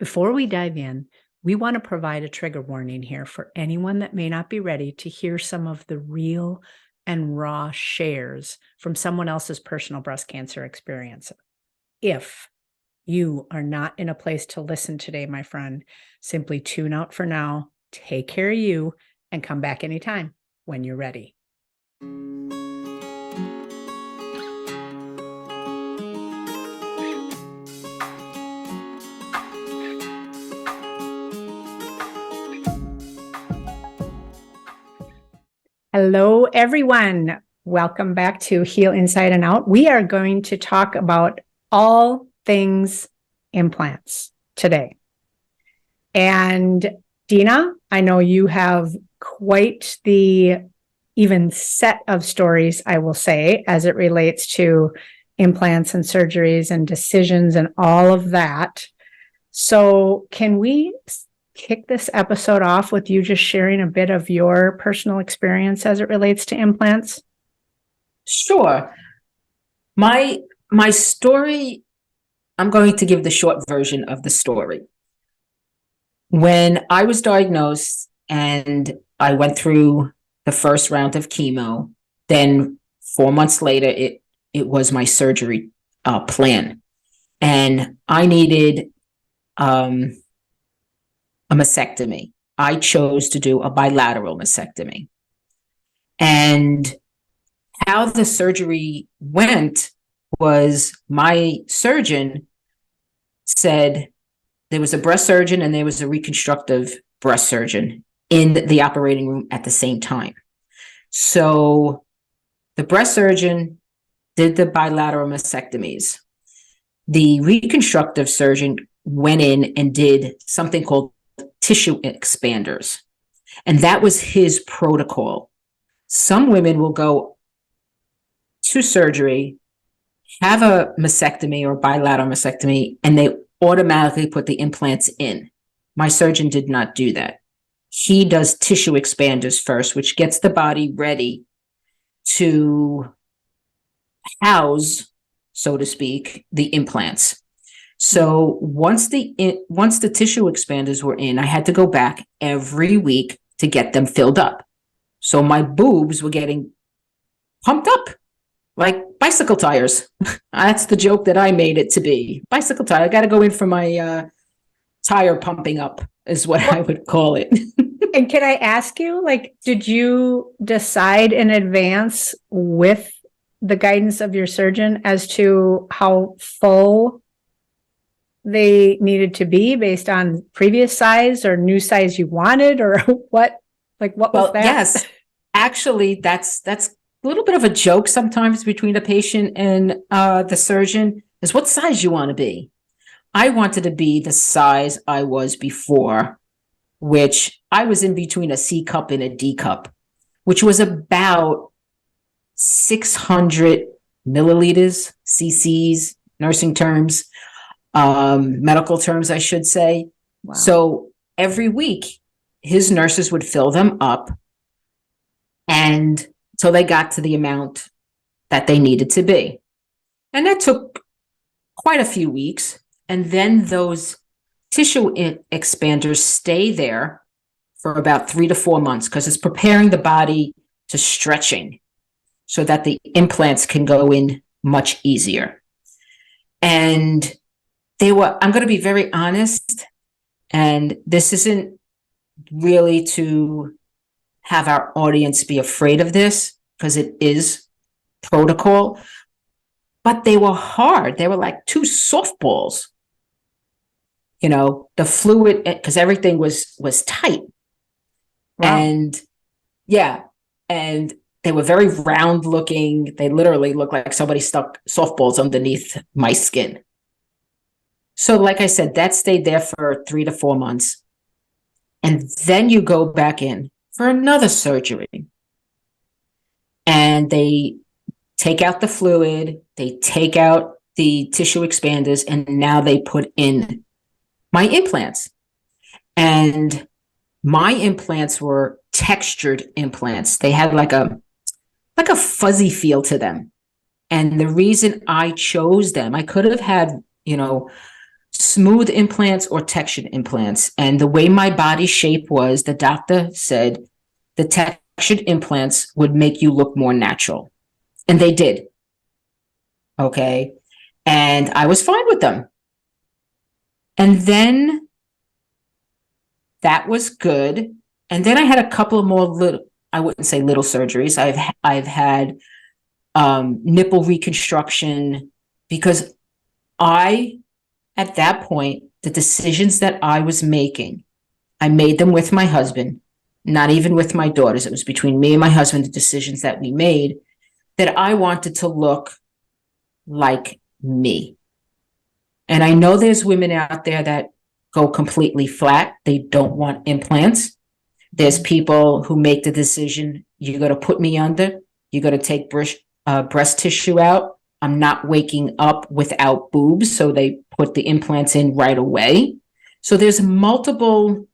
Before we dive in, we want to provide a trigger warning here for anyone that may not be ready to hear some of the real and raw shares from someone else's personal breast cancer experience. If you are not in a place to listen today, my friend, simply tune out for now, take care of you, and come back anytime when you're ready. Hello, everyone. Welcome back to Heal Inside and Out. We are going to talk about all things implants today. And Dina, I know you have quite the even set of stories, I will say, as it relates to implants and surgeries and decisions and all of that. So can we kick this episode off with you just sharing a bit of your personal experience as it relates to implants? Sure. My story, I'm going to give the short version of the story. When I was diagnosed and I went through the first round of chemo, then 4 months later, it was my surgery plan. And I needed a mastectomy. I chose to do a bilateral mastectomy. And how the surgery went was my surgeon said there was a breast surgeon and there was a reconstructive breast surgeon in the operating room at the same time. So the breast surgeon did the bilateral mastectomies. The reconstructive surgeon went in and did something called tissue expanders. And that was his protocol. Some women will go to surgery, have a mastectomy or bilateral mastectomy, and they automatically put the implants in. My surgeon did not do that. He does tissue expanders first, which gets the body ready to house, so to speak, the implants. So once the tissue expanders were in, I had to go back every week to get them filled up. So my boobs were getting pumped up like bicycle tires. That's the joke that I made it to be. Bicycle tire. I got to go in for my tire pumping up is what I would call it. And can I ask you, did you decide in advance with the guidance of your surgeon as to how full they needed to be based on previous size or new size you wanted, or what was that? Yes, actually, that's a little bit of a joke sometimes between the patient and the surgeon is what size you want to be. I wanted to be the size I was before, which I was in between a C cup and a D cup, which was about 600 milliliters, cc's, nursing terms, medical terms, I should say. Wow. So every week, his nurses would fill them up, and so they got to the amount that they needed to be. And that took quite a few weeks. And then those tissue expanders stay there for about 3 to 4 months because it's preparing the body to stretching so that the implants can go in much easier. And I'm going to be very honest, and this isn't really to have our audience be afraid of this because it is protocol, but they were hard. They were like two softballs. You know, the fluid, because everything was tight. Wow. And yeah, and they were very round looking. They literally looked like somebody stuck softballs underneath my skin. So like I said, that stayed there for 3 to 4 months. And then you go back in for another surgery. And they take out the fluid, they take out the tissue expanders, and now they put in my implants. And my implants were textured implants. They had like a fuzzy feel to them. And the reason I chose them, I could have had, smooth implants or textured implants. And the way my body shape was, the doctor said the textured implants would make you look more natural. And they did. Okay. And I was fine with them. And then that was good. And then I had a couple of more little, I wouldn't say little surgeries. I've had nipple reconstruction, because at that point, the decisions that I was making, I made them with my husband, not even with my daughters. It was between me and my husband, the decisions that we made, that I wanted to look like me. And I know there's women out there that go completely flat. They don't want implants. There's people who make the decision, you got to put me under, you got to take breast tissue out. I'm not waking up without boobs, so they put the implants in right away. So there's multiple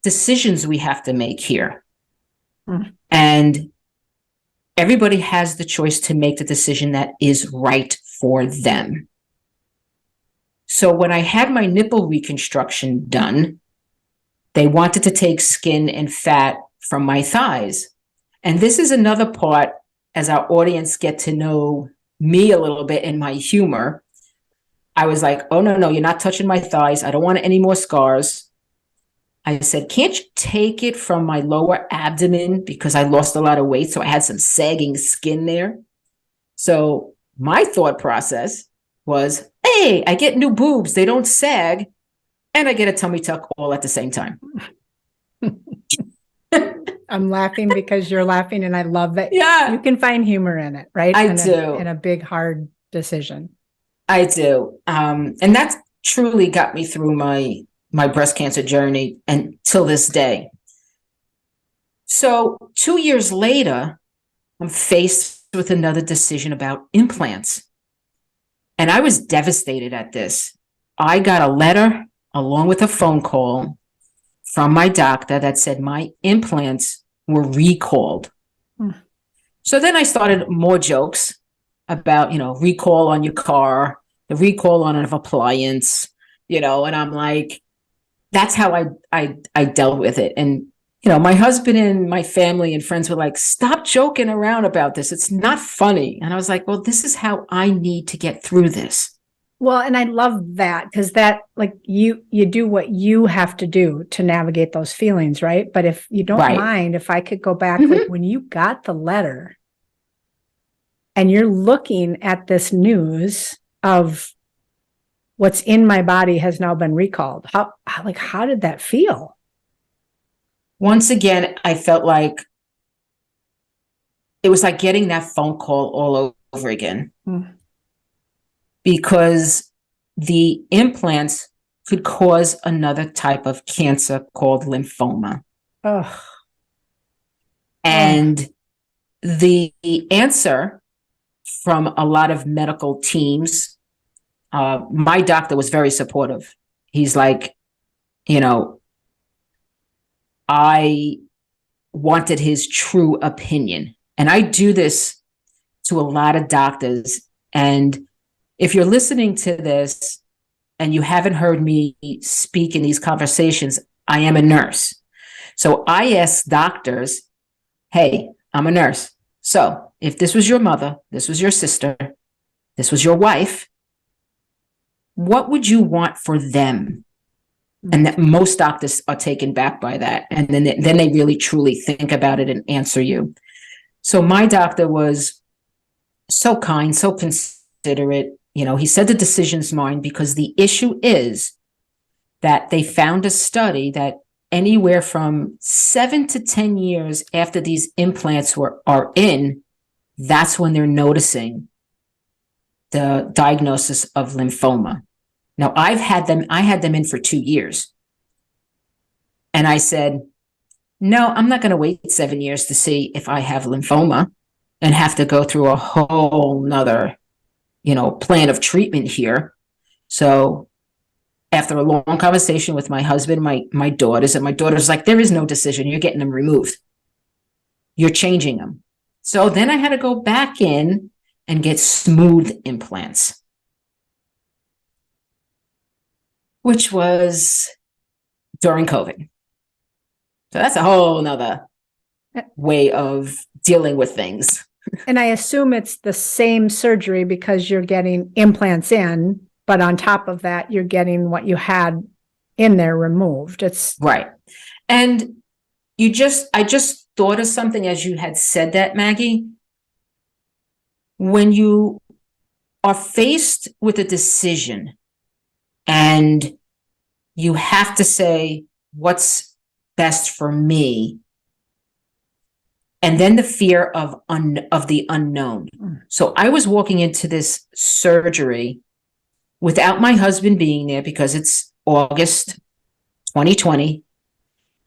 decisions we have to make here. And everybody has the choice to make the decision that is right for them. So when I had my nipple reconstruction done, they wanted to take skin and fat from my thighs. And this is another part, as our audience get to know me a little bit and my humor. I was like, oh, no, you're not touching my thighs. I don't want any more scars. I said, can't you take it from my lower abdomen, because I lost a lot of weight, so I had some sagging skin there. So my thought process was, hey, I get new boobs, they don't sag, and I get a tummy tuck all at the same time. I'm laughing because you're laughing, and I love that you can find humor in it, right? I do. In a big, hard decision. I do. And that truly got me through my breast cancer journey and till this day. So 2 years later, I'm faced with another decision about implants. And I was devastated at this. I got a letter along with a phone call from my doctor that said my implants were recalled. So then I started more jokes about, recall on your car, the recall on an appliance, and I'm like, that's how I dealt with it. And, my husband and my family and friends were like, stop joking around about this. It's not funny. And I was like, well, this is how I need to get through this. Well, and I love that, because that, like, you do what you have to do to navigate those feelings, right? But if you don't mind, if I could go back, like when you got the letter and you're looking at this news of what's in my body has now been recalled, how did that feel? Once again, I felt like it was like getting that phone call all over again. Because the implants could cause another type of cancer called lymphoma. And the answer from a lot of medical teams, my doctor was very supportive. He's like, I wanted his true opinion. And I do this to a lot of doctors. And if you're listening to this and you haven't heard me speak in these conversations, I am a nurse. So I ask doctors, hey, I'm a nurse. So if this was your mother, this was your sister, this was your wife, what would you want for them? And that most doctors are taken back by that. And then they really truly think about it and answer you. So my doctor was so kind, so considerate. He said the decision's mine, because the issue is that they found a study that anywhere from 7 to 10 years after these implants are in, that's when they're noticing the diagnosis of lymphoma. Now, I had them in for 2 years. And I said, no, I'm not going to wait 7 years to see if I have lymphoma and have to go through a whole nother, plan of treatment here. So after a long conversation with my husband, my daughters, and my daughter's like, there is no decision. You're getting them removed. You're changing them. So then I had to go back in and get smooth implants. which was during COVID. So that's a whole nother way of dealing with things. And I assume it's the same surgery because you're getting implants in, but on top of that, you're getting what you had in there removed. It's right. And I just thought of something as you had said that, Maggie. When you are faced with a decision and you have to say, what's best for me? And then the fear of the unknown. So I was walking into this surgery without my husband being there because it's August 2020.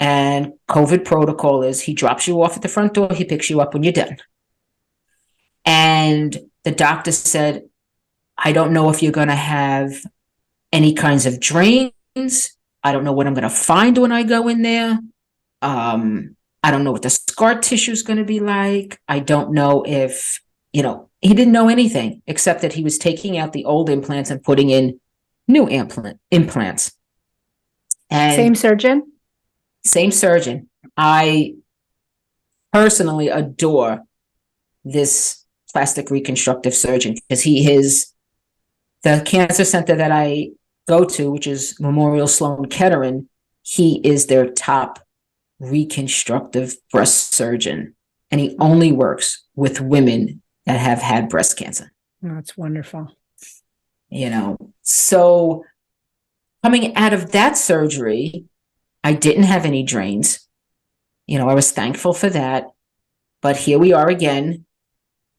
And COVID protocol is he drops you off at the front door. He picks you up when you're done. And the doctor said, I don't know if you're going to have any kinds of drains. I don't know what I'm going to find when I go in there. I don't know what the scar tissue is going to be like. I don't know if, he didn't know anything except that he was taking out the old implants and putting in new implants. And same surgeon? Same surgeon. I personally adore this plastic reconstructive surgeon because he is the cancer center that I go to, which is Memorial Sloan Kettering. He is their top reconstructive breast surgeon, and he only works with women that have had breast cancer. Oh, that's wonderful. So coming out of that surgery, I didn't have any drains. I was thankful for that. But here we are again.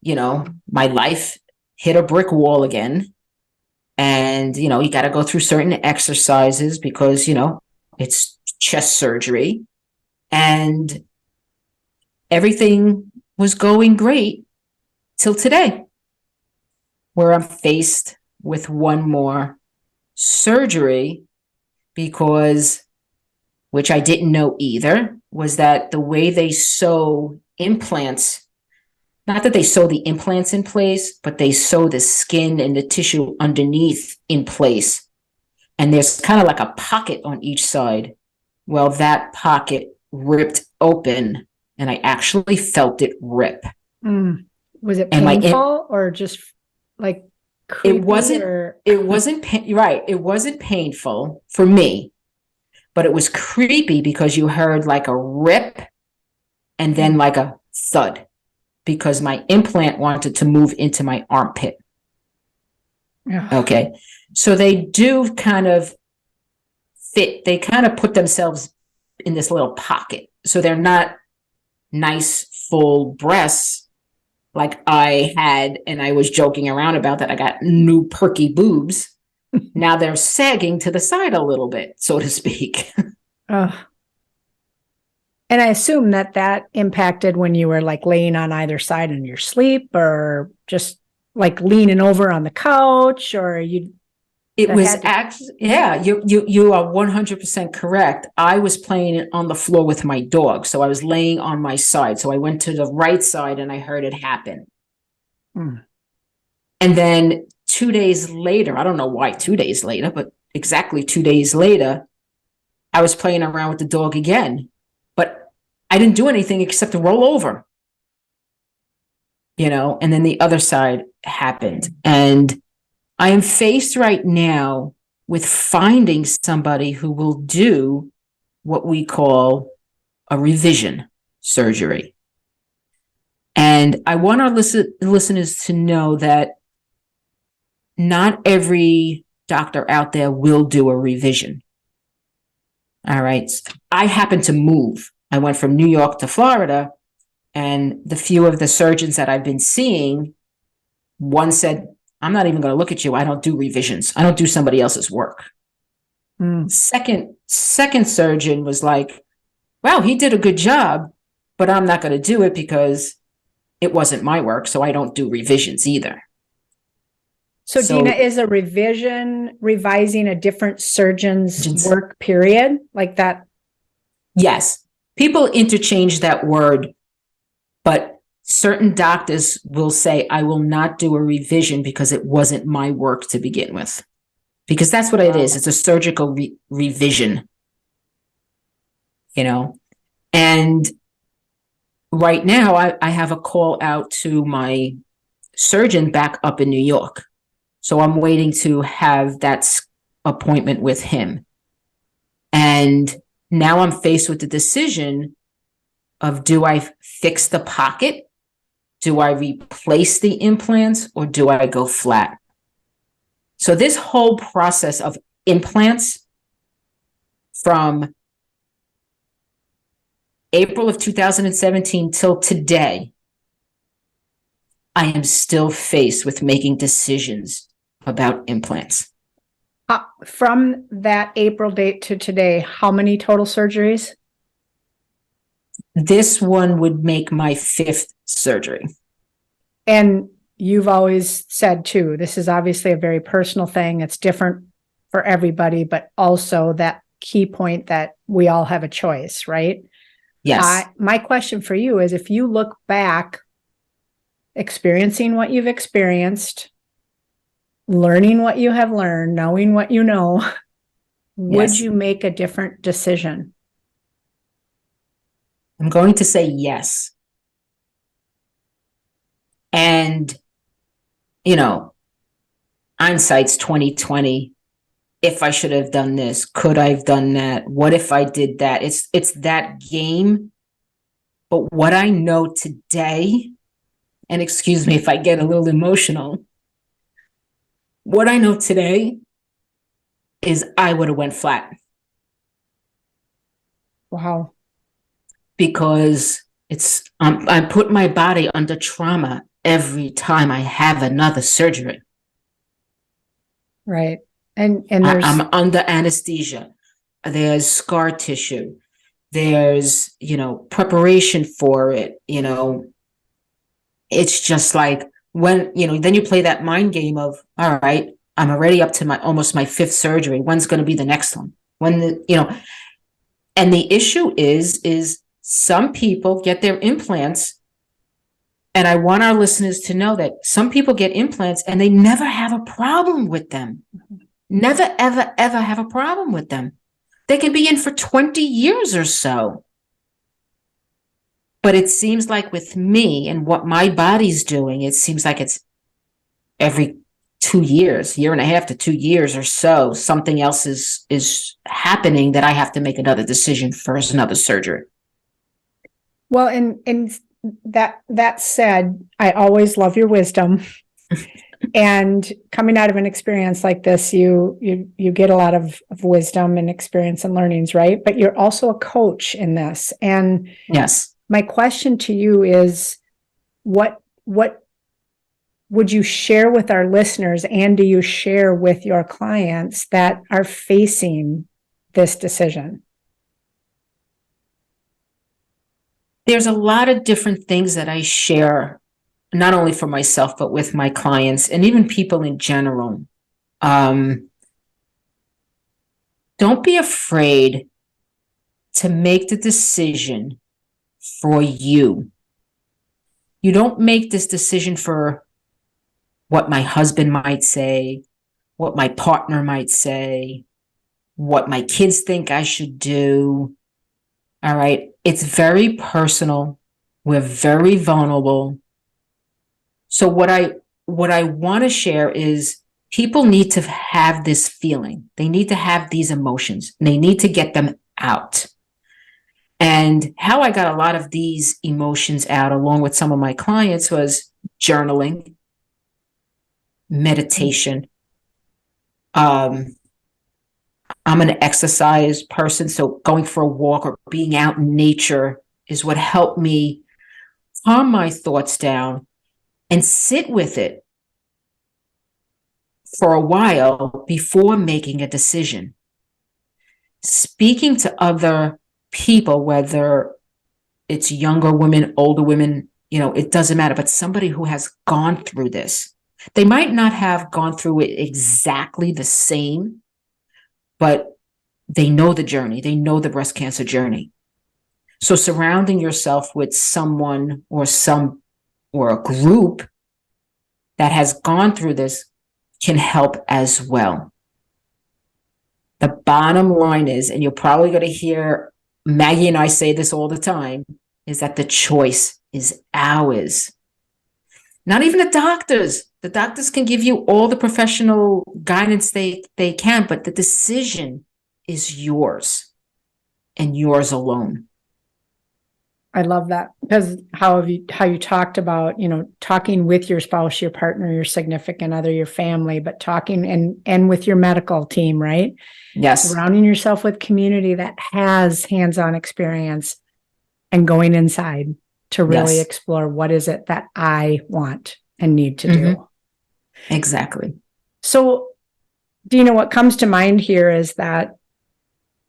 My life hit a brick wall again. And, you got to go through certain exercises because, it's chest surgery. And everything was going great till today, where I'm faced with one more surgery because, which I didn't know either, was that the way they sew implants, not that they sew the implants in place, but they sew the skin and the tissue underneath in place. And there's kind of like a pocket on each side. Well, that pocket ripped open and I actually felt it rip. Was it painful or just like creepy? It wasn't right. It wasn't painful for me, but it was creepy because you heard like a rip and then like a thud because my implant wanted to move into my armpit. Okay. So they do kind of fit. They kind of put themselves in this little pocket. So they're not nice, full breasts like I had, and I was joking around about that. I got new perky boobs. Now they're sagging to the side a little bit, so to speak. And I assume that impacted when you were like laying on either side in your sleep or just like leaning over on the couch or you. It was actually, yeah, you are 100% correct. I was playing on the floor with my dog. So I was laying on my side. So I went to the right side and I heard it happen. And then 2 days later, I don't know why 2 days later, but exactly 2 days later, I was playing around with the dog again. But I didn't do anything except to roll over. And then the other side happened. And I am faced right now with finding somebody who will do what we call a revision surgery. And I want our listeners to know that not every doctor out there will do a revision. All right. I happened to move. I went from New York to Florida, and the few of the surgeons that I've been seeing, one said, I'm not even going to look at you. I don't do revisions. I don't do somebody else's work. Second surgeon was like, wow, he did a good job, but I'm not going to do it because it wasn't my work. So I don't do revisions either. So Dina, is a revision revising a different surgeon's work period like that? Yes. People interchange that word, but certain doctors will say, I will not do a revision because it wasn't my work to begin with. because that's what it is. It's a surgical revision, and right now I have a call out to my surgeon back up in New York. So I'm waiting to have that appointment with him. And now I'm faced with the decision of, do I fix the pocket? Do I replace the implants, or do I go flat? So this whole process of implants from April of 2017 till today, I am still faced with making decisions about implants. From that April date to today, how many total surgeries? This one would make my 5th surgery. And you've always said too, this is obviously a very personal thing. It's different for everybody, but also that key point that we all have a choice, right? Yes. My question for you is, if you look back, experiencing what you've experienced, learning what you have learned, knowing what you know, would Yes. you make a different decision? I'm going to say yes. And, hindsight's 2020. If I should have done this, could I have done that? What if I did that? It's that game. But what I know today, and excuse me if I get a little emotional, what I know today is I would have went flat. Wow. Because I put my body under trauma every time I have another surgery. Right. And there's, I'm under anesthesia. There's scar tissue. There's, preparation for it. It's just like when, then you play that mind game of, all right, I'm already up to almost my 5th surgery. When's going to be the next one? And the issue is some people get their implants, and I want our listeners to know that some people get implants and they never have a problem with them. Never, ever, ever have a problem with them. They can be in for 20 years or so. But it seems like with me and what my body's doing, it seems like it's every 2 years, year and a half to 2 years or so, something else is happening that I have to make another decision for another surgery. well, and that said, I always love your wisdom. And coming out of an experience like this, you get a lot of wisdom and experience and learnings, right? But you're also a coach in this. And yes, my question to you is, what would you share with our listeners, and do you share with your clients that are facing this decision? There's a lot of different things that I share, not only for myself, but with my clients and even people in general. Don't be afraid to make the decision for you. You don't make this decision for what my husband might say, what my partner might say, what my kids think I should do. All right. It's very personal. We're very vulnerable. So what I want to share is, people need to have this feeling. They need to have these emotions. They need to get them out. And how I got a lot of these emotions out, along with some of my clients, was journaling, meditation. I'm an exercise person, so going for a walk or being out in nature is what helped me calm my thoughts down and sit with it for a while before making a decision. Speaking to other people, whether it's younger women, older women, it doesn't matter, but somebody who has gone through this. They might not have gone through it exactly the same, but they know the journey. They know the breast cancer journey. So surrounding yourself with someone or a group that has gone through this can help as well. The bottom line is, and you're probably going to hear Maggie and I say this all the time, is that the choice is ours. Not even the doctors. The doctors can give you all the professional guidance they can, but the decision is yours and yours alone. I love that, because how you talked about, talking with your spouse, your partner, your significant other, your family, but talking and with your medical team, right? Yes. Surrounding yourself with community that has hands-on experience and going inside to really Yes. explore what is it that I want and need to do. Exactly. So, Dina, what comes to mind here is that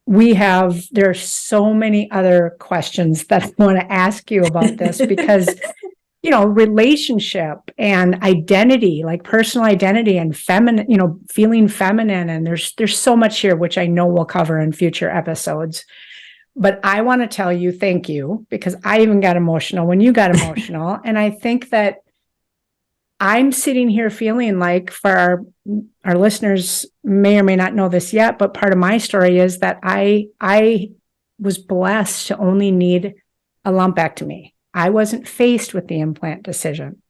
there are so many other questions that I want to ask you about this because, relationship and identity, like personal identity and feminine, feeling feminine. And there's so much here, which I know we'll cover in future episodes. But I want to tell you, thank you, because I even got emotional when you got emotional. And I think that I'm sitting here feeling like, for our listeners may or may not know this yet, but part of my story is that I was blessed to only need a lumpectomy. I wasn't faced with the implant decision.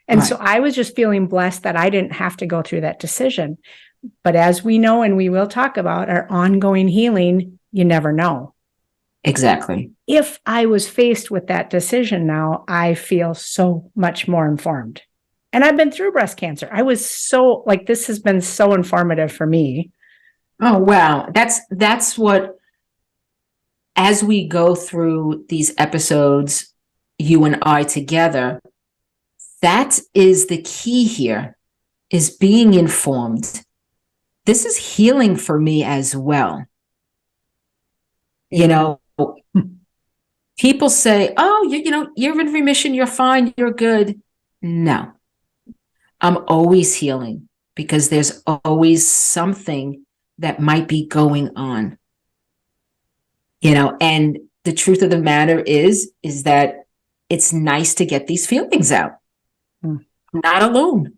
And so I was just feeling blessed that I didn't have to go through that decision. But as we know, and we will talk about our ongoing healing, you never know. Exactly. If I was faced with that decision now, I feel so much more informed. And I've been through breast cancer. I was so this has been so informative for me. Oh, wow. That's what, as we go through these episodes, you and I together, that is the key here, is being informed. This is healing for me as well. People say, oh, you're in remission, you're fine, you're good. No. I'm always healing because there's always something that might be going on. And the truth of the matter is that it's nice to get these feelings out. I'm not alone.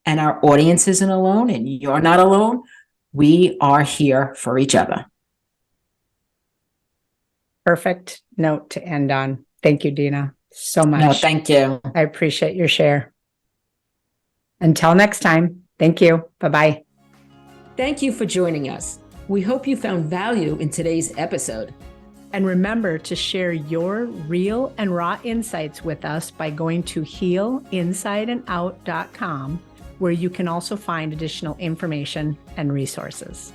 And our audience isn't alone, and you're not alone. We are here for each other. Perfect note to end on. Thank you, Dina, so much. No, thank you. I appreciate your share. Until next time, thank you. Bye-bye. Thank you for joining us. We hope you found value in today's episode. And remember to share your real and raw insights with us by going to healinsideandout.com, where you can also find additional information and resources.